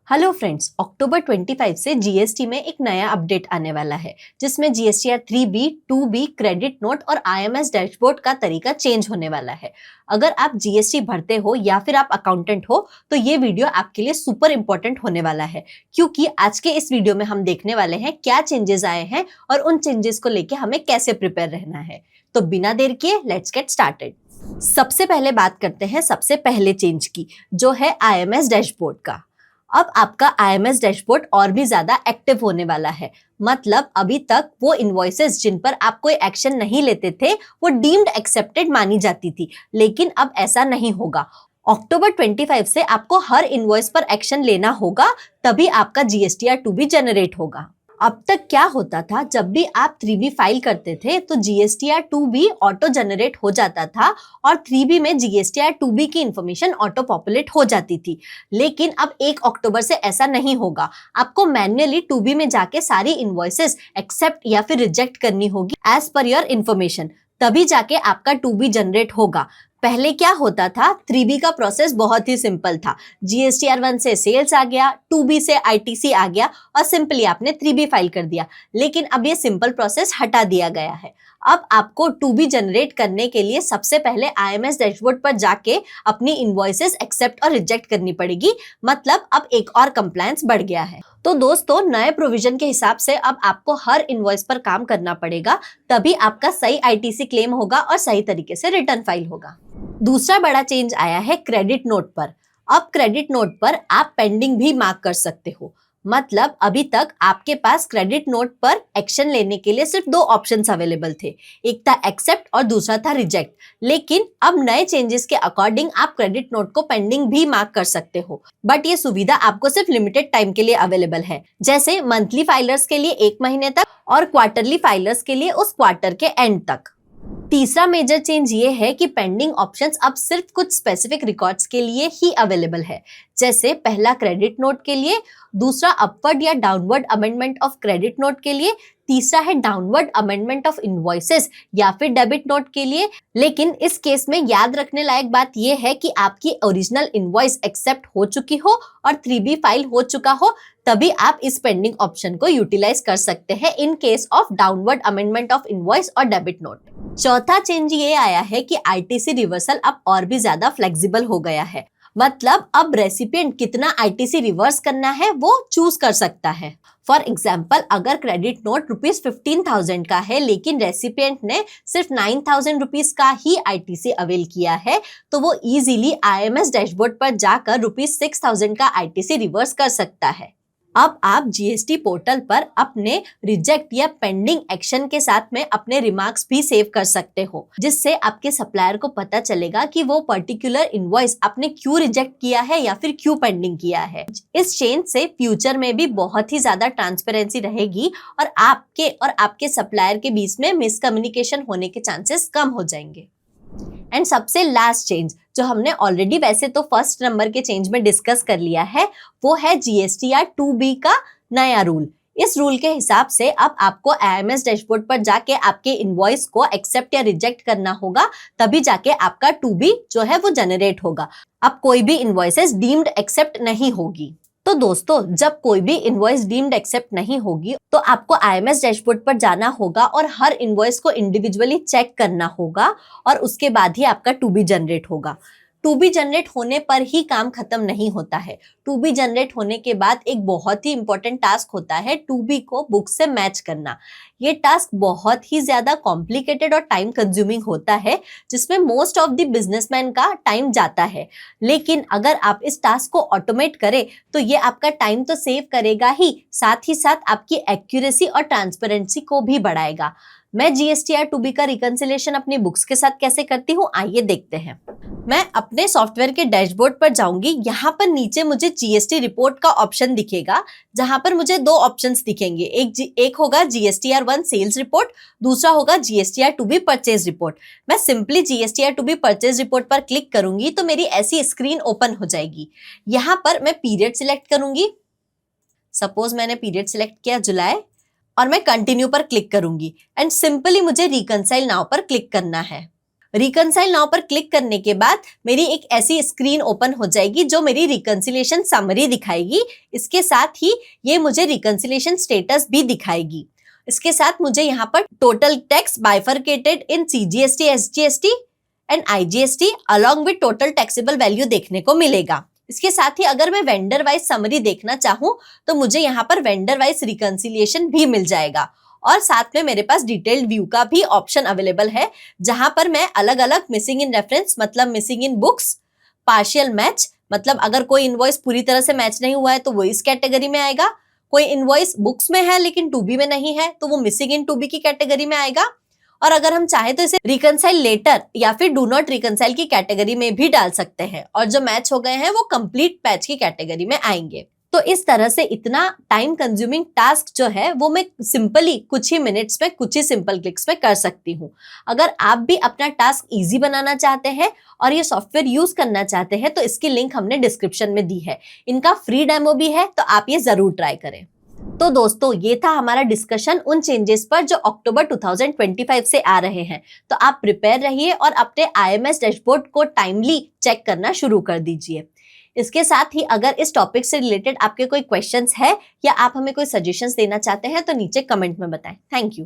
Hello friends, अक्टूबर 25 से GST में एक नया अपडेट आने वाला है जिसमें GSTR 3B, 2B, credit note और आईएमएस डैशबोर्ड का तरीका चेंज होने वाला है। अगर आप जीएसटी भरते हो या फिर आप अकाउंटेंट हो तो ये वीडियो आपके लिए सुपर इंपॉर्टेंट होने वाला है, क्योंकि आज के इस वीडियो में हम देखने वाले हैं क्या चेंजेस आए हैं और उन चेंजेस को लेके हमें कैसे प्रिपेयर रहना है। तो बिना देर किए लेट्स गेट स्टार्टेड। सबसे पहले बात करते हैं सबसे पहले चेंज की, जो है आईएमएस डैशबोर्ड का। अब आपका आईएमएस डैशबोर्ड और भी ज्यादा एक्टिव होने वाला है। मतलब अभी तक वो इनवॉइसेस जिन पर आप कोई एक्शन नहीं लेते थे वो डीम्ड एक्सेप्टेड मानी जाती थी, लेकिन अब ऐसा नहीं होगा। अक्टूबर 25 से आपको हर इनवॉइस पर एक्शन लेना होगा, तभी आपका जीएसटीआर 2B जनरेट होगा। अब तक क्या होता था, जब भी आप 3B फाइल करते थे तो जीएसटीआर 2B ऑटो जनरेट हो जाता था और 3B में जीएसटीआर 2B की इंफॉर्मेशन ऑटो पॉपुलेट हो जाती थी। लेकिन अब 1 अक्टूबर से ऐसा नहीं होगा। आपको मैन्युअली 2B में जाके सारी इनवॉइसेस एक्सेप्ट या फिर रिजेक्ट करनी होगी एज पर योर इन्फॉर्मेशन, तभी जाके आपका 2B जनरेट होगा। पहले क्या होता था, 3B का प्रोसेस बहुत ही सिंपल था। जीएसटीआर 1 से सेल्स आ गया, 2B से आईटीसी आ गया और सिंपली आपने 3B फाइल कर दिया। लेकिन अब ये सिंपल प्रोसेस हटा दिया गया है। अब आपको 2B जनरेट करने के लिए सबसे पहले आईएमएस डैशबोर्ड पर जाके अपनी इनवॉइसेस एक्सेप्ट और रिजेक्ट करनी पड़ेगी। मतलब अब एक और कंप्लायंस बढ़ गया है। तो दोस्तों, नए प्रोविजन के हिसाब से अब आपको हर इनवॉइस पर काम करना पड़ेगा, तभी आपका सही आईटीसी क्लेम होगा और सही तरीके से रिटर्न फाइल होगा। दूसरा बड़ा चेंज आया है क्रेडिट नोट पर। अब क्रेडिट नोट पर आप पेंडिंग भी मार्क कर सकते हो। मतलब अभी तक आपके पास क्रेडिट नोट पर एक्शन लेने के लिए सिर्फ 2 ऑप्शंस अवेलेबल थे, एक था एक्सेप्ट और दूसरा था रिजेक्ट। लेकिन अब नए चेंजेस के अकॉर्डिंग आप क्रेडिट नोट को पेंडिंग भी मार्क कर सकते हो, बट ये सुविधा आपको सिर्फ लिमिटेड टाइम के लिए अवेलेबल है, जैसे मंथली फाइलर्स के लिए 1 महीने तक और क्वार्टरली फाइलर्स के लिए उस क्वार्टर के एंड तक। तीसरा मेजर चेंज ये है कि पेंडिंग ऑप्शंस अब सिर्फ कुछ स्पेसिफिक रिकॉर्ड्स के लिए ही अवेलेबल है, जैसे पहला क्रेडिट नोट के लिए, दूसरा अपवर्ड या downward amendment of credit note के लिए, तीसरा है डाउनवर्ड अमेंडमेंट ऑफ इनवॉइसेस या फिर डेबिट नोट के लिए। लेकिन इस केस में याद रखने लायक बात यह है कि आपकी ओरिजिनल इनवॉइस एक्सेप्ट हो चुकी हो और 3B फाइल हो चुका हो, तभी आप इस पेंडिंग ऑप्शन को यूटिलाइज कर सकते हैं in case of downward amendment of invoice और डेबिट नोट। चौथा चेंज ये आया है कि आईटीसी रिवर्सल अब और भी ज्यादा फ्लेक्सिबल हो गया है। मतलब अब रेसिपिएंट कितना आईटीसी रिवर्स करना है वो चूज कर सकता है। फॉर एग्जाम्पल, अगर क्रेडिट नोट ₹15,000 का है लेकिन रेसिपिएंट ने सिर्फ ₹9,000 का ही आईटीसी अवेल किया है, तो वो इजीली आईएमएस डैशबोर्ड पर जाकर ₹6,000 का आईटीसी रिवर्स कर सकता है। अब आप जीएसटी पोर्टल पर अपने रिजेक्ट या पेंडिंग एक्शन के साथ में अपने रिमार्क्स भी सेव कर सकते हो, जिससे आपके सप्लायर को पता चलेगा कि वो पर्टिकुलर इनवॉइस आपने क्यों रिजेक्ट किया है या फिर क्यों पेंडिंग किया है। इस चेंज से फ्यूचर में भी बहुत ही ज्यादा ट्रांसपेरेंसी रहेगी और आपके सप्लायर के बीच में मिसकम्युनिकेशन होने के चांसेस कम हो जाएंगे। एंड सबसे लास्ट चेंज, जो हमने ऑलरेडी वैसे तो फर्स्ट नंबर के चेंज में डिस्कस कर लिया है, वो है जीएसटीआर 2B का नया रूल। इस रूल के हिसाब से अब आपको आईएमएस डैशबोर्ड पर जाके आपके इनवॉइस को एक्सेप्ट या रिजेक्ट करना होगा, तभी जाके आपका 2B जो है वो जनरेट होगा। अब कोई भी इनवॉइसेस डीम्ड एक्सेप्ट नहीं होगी। तो दोस्तों, जब कोई भी इनवॉइस डीम्ड एक्सेप्ट नहीं होगी तो आपको आईएमएस डैशबोर्ड पर जाना होगा और हर इनवॉइस को इंडिविजुअली चेक करना होगा और उसके बाद ही आपका 2B जनरेट होगा। 2B जनरेट होने पर ही काम खत्म नहीं होता है। 2B जनरेट होने के बाद एक बहुत ही इंपॉर्टेंट टास्क होता है 2B को बुक से मैच करना। ये टास्क बहुत ही ज्यादा कॉम्प्लिकेटेड और टाइम कंज्यूमिंग होता है, जिसमें मोस्ट ऑफ द बिजनेसमैन का टाइम जाता है। लेकिन अगर आप इस टास्क को ऑटोमेट करें तो ये आपका टाइम तो सेव करेगा ही, साथ आपकी एक्यूरेसी और ट्रांसपेरेंसी को भी बढ़ाएगा। मैं जीएसटीआर 2B का रिकंसिलेशन अपनी बुक्स के साथ कैसे करती हूँ, आइए देखते हैं। मैं अपने सॉफ्टवेयर के डैशबोर्ड पर जाऊंगी। यहाँ पर नीचे मुझे जीएसटी रिपोर्ट का ऑप्शन दिखेगा, जहां पर मुझे 2 ऑप्शंस दिखेंगे। एक होगा जीएसटीआर 1 सेल्स रिपोर्ट, दूसरा होगा जीएसटीआर 2B परचेज रिपोर्ट। मैं simply GSTR 2B purchase report पर क्लिक करूंगी तो मेरी ऐसी स्क्रीन ओपन हो जाएगी। यहाँ पर मैं पीरियड सिलेक्ट करूंगी। सपोज मैंने पीरियड सिलेक्ट किया जुलाई और मैं कंटिन्यू पर क्लिक करूंगी एंड सिंपली मुझे रिकंसाइल नाउ पर क्लिक करना है। रिकंसाइल नाउ पर क्लिक करने के बाद मेरी एक ऐसी स्क्रीन ओपन हो जाएगी जो मेरी रिकंसिलिएशन समरी दिखाएगी। इसके साथ ही ये मुझे रिकंसिलिएशन स्टेटस भी दिखाएगी। इसके साथ मुझे यहाँ पर total tax bifurcated in CGST, SGST and IGST along with total taxable value देखने को मिलेगा। इसके साथ ही अगर मैं वेंडर वाइज समरी देखना चाहूँ तो मुझे यहाँ पर वेंडर वाइज रिकंसिलिएशन भी मिल जाएगा और साथ में मेरे पास डिटेल्ड व्यू का भी ऑप्शन अवेलेबल है, जहां पर मैं अलग अलग मिसिंग इन रेफरेंस मतलब missing in books, partial match मतलब अगर कोई इनवॉइस पूरी तरह से मैच नहीं हुआ है तो वो इस कैटेगरी में आएगा, कोई इनवॉइस बुक्स में है लेकिन 2B में नहीं है तो वो मिसिंग इन 2B की कैटेगरी में आएगा, और अगर हम चाहे तो इसे रिकंसाइल लेटर या फिर डू नॉट रिकंसाइल की कैटेगरी में भी डाल सकते हैं, और जो मैच हो गए हैं वो कंप्लीट पैच की कैटेगरी में आएंगे। तो इस तरह से इतना टाइम कंज्यूमिंग टास्क जो है वो मैं सिंपली कुछ ही मिनट्स में कुछ ही सिंपल क्लिक्स में कर सकती हूँ। अगर आप भी अपना टास्क इजी बनाना चाहते हैं और ये सॉफ्टवेयर यूज करना चाहते हैं तो इसकी लिंक हमने डिस्क्रिप्शन में दी है। इनका फ्री डेमो भी है तो आप ये जरूर ट्राई करें। तो दोस्तों ये था हमारा डिस्कशन उन चेंजेस पर जो अक्टूबर 2025 से आ रहे हैं। तो आप प्रिपेयर रहिए और अपने IMS डैशबोर्ड को टाइमली चेक करना शुरू कर दीजिए। इसके साथ ही अगर इस टॉपिक से रिलेटेड आपके कोई क्वेश्चंस है या आप हमें कोई सजेशंस देना चाहते हैं तो नीचे कमेंट में बताएं। Thank you.